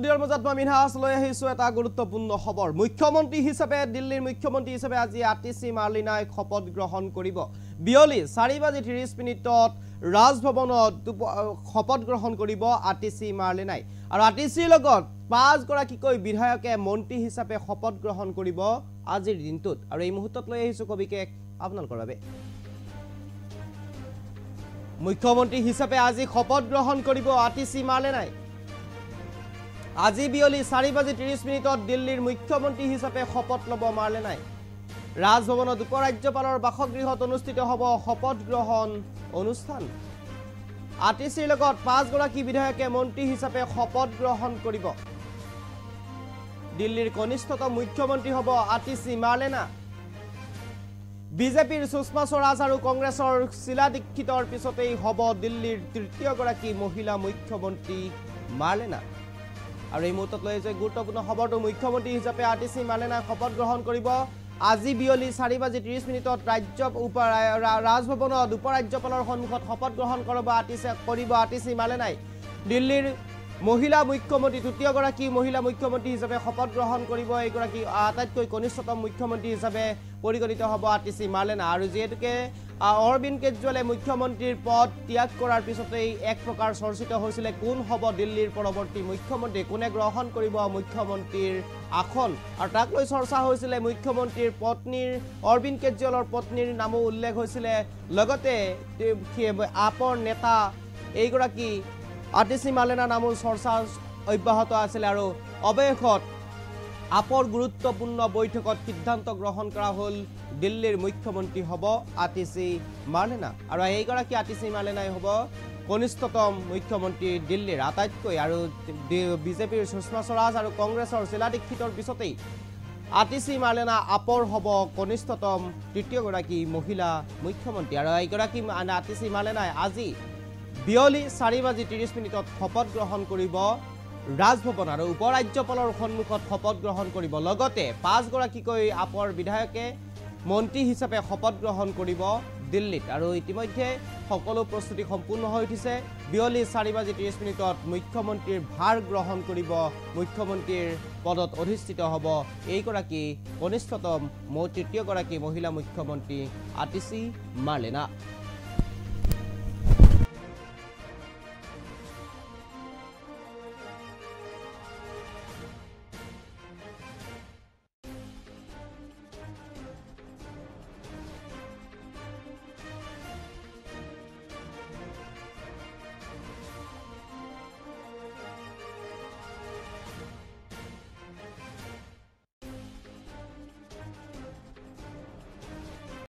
দিয়াৰ মাজত মই মিনহাস লৈ আহিছো এটা গুৰুত্বপূৰ্ণ খবৰ মুখ্যমন্ত্ৰী হিচাপে দিল্লীৰ মুখ্যমন্ত্ৰী হিচাপে আজি আতিশী মাৰ্লিনাই শপত গ্ৰহণ কৰিব বিয়লি 4:30 ৰাজভৱনত শপত গ্ৰহণ কৰিব আতিশী মাৰ্লিনাই আৰু আতিশীৰ লগত 5 গৰাকীকৈ বিধায়কে মন্ত্ৰী হিচাপে শপত গ্ৰহণ কৰিব আজিৰ দিনটোত আৰু এই মুহূৰ্তত লৈ আহিছো কবিকে আপোনালোকৰ বাবে মুখ্যমন্ত্ৰী হিচাপে আজি শপত গ্ৰহণ কৰিব আতিশী মাৰ্লিনাই আজি বিয়লি 4:30 দিল্লীৰ মুখ্যমন্ত্ৰী হিচাপে শপত লব মাৰ্লিনাই ৰাজভৱনত উপৰাজ্যপালৰ বাসগৃহত অনুষ্ঠিত হ'ব শপত গ্ৰহণ অনুষ্ঠান আতিশীৰ লগত 5 গৰাকী বিধায়কে মন্ত্ৰী হিচাপে শপত গ্ৰহণ কৰিব দিল্লীৰ কনিষ্ঠতম মুখ্যমন্ত্ৰী হ'ব আতিশী মাৰ্লিনা বিজেপিৰ সুষমা স্বৰাজ আৰু কংগ্ৰেছৰ শিলা দীক্ষিতৰ পিছতেই হ'ব দিল্লীৰ তৃতীয় গৰাকী মহিলা মুখ্যমন্ত্ৰী মাৰ্লিনা আৰু এই মুহূৰ্তত লৈ যে গুৰুত্বপূৰ্ণ খবৰটো মুখ্যমন্ত্ৰী হিচাপে আতিশী মাৰ্লিনাই শপত গ্ৰহণ কৰিব আজি বিয়লি 4:30 ৰাজভৱনত উপৰাজ্যপালৰ সন্মুখত শপত গ্ৰহণ কৰিব আতিশী মাৰ্লিনাই দিল্লীৰ মহিলা মুখ্যমন্ত্ৰী তৃতীয় গৰাকী মহিলা মুখ্যমন্ত্ৰী হিচাপে শপত গ্ৰহণ কৰিব এইগৰাকী আটাইতকৈ কনিষ্ঠতম মুখ্যমন্ত্ৰী হিচাপে পৰিগণিত হ'ব আতিশী মাৰ্লিনা আৰু যেহেতুকে অৰবিন্দ কেজৰিৱালে মুখ্যমন্ত্ৰীৰ পদ ত্যাগ কৰাৰ পিছতেই এক প্ৰকাৰ চৰ্চিত হৈছিল কোন হ'ব দিল্লীৰ পৰৱৰ্তী মুখ্যমন্ত্ৰী কোনে গ্ৰহণ কৰিব মুখ্যমন্ত্ৰীৰ আসন আৰু তাক লৈ চৰ্চা হৈছিল মুখ্যমন্ত্ৰীৰ পত্নীৰ অৰবিন্দ কেজৰিৱালৰ পত্নীৰ নামো উল্লেখ হৈছিল লগতে আপৰ নেতা এইগৰাকী আতিশী মাৰ্লিনাৰ নামৰ চৰ্চা অব্যাহত আছিল আৰু অৱশেষত আপৰ গুৰুত্বপূৰ্ণ বৈঠকত সিদ্ধান্ত গ্ৰহণ কৰা হ'ল দিল্লীৰ মুখ্যমন্ত্ৰী হ'ব আতিশী মাৰ্লিনা আৰু এইগৰাকী আতিশী মাৰ্লিনাই হ'ব কনিষ্ঠতম মুখ্যমন্ত্ৰী দিল্লীৰ আটাইতকৈ আৰু বিজেপিৰ সুষমা স্বৰাজ আৰু কংগ্ৰেছৰ শিলা দীক্ষিতৰ পিছতেই আতিশী মাৰ্লিনা আপৰ হ'ব কনিষ্ঠতম তৃতীয় গৰাকী মহিলা মুখ্যমন্ত্ৰী আৰু এইগৰাকী আতিশী মাৰ্লিনাই আজি বিয়লি 4:30 শপত গ্ৰহণ কৰিব ৰাজভৱন আৰু উপৰাজ্যপালৰ সন্মুখত শপত গ্ৰহণ কৰিব লগতে 5 গৰাকীকৈ আপৰ বিধায়কে মন্ত্ৰী হিচাপে শপত গ্ৰহণ কৰিব দিল্লীত আৰু ইতিমধ্যে সকলো প্ৰস্তুতি সম্পূৰ্ণ হৈ উঠিছে বিয়লি 4:30 মুখ্যমন্ত্ৰীৰ ভাৰ গ্ৰহণ কৰিব মুখ্যমন্ত্ৰীৰ পদত অধিষ্ঠিত হ'ব এইগৰাকী কনিষ্ঠতম তৃতীয় গৰাকী মহিলা মুখ্যমন্ত্ৰী আতিশী মাৰ্লিনা